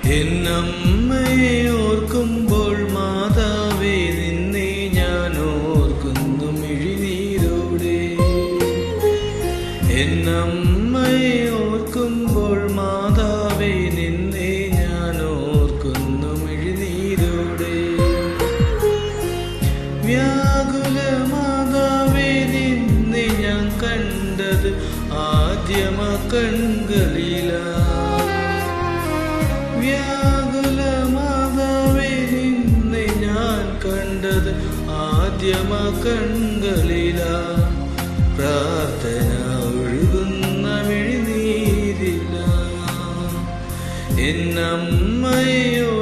എന്നമ്മയെ ഓർക്കുമ്പോൾ മാതാവേ നിന്നെ ഞാൻ ഓർക്കുന്നു മിഴിനീരോടെ. എന്നമ്മയെ ഓർക്കുമ്പോൾ മാതാവേ നിന്നെ ഞാൻ ഓർക്കുന്നു മിഴിനീരോടെ. വ്യാകുല മാതാവേ നിന്നെ ഞാൻ കണ്ടത് ആദ്യമ കൺകളിലാ. വ്യാകുല മാതാവേ നിന്നെ ഞാൻ കണ്ടത് ആദ്യമ കൺകളിലാ. പ്രാർത്ഥന ഒഴുകുന്ന മിഴിനീരില എന്നമ്മയോ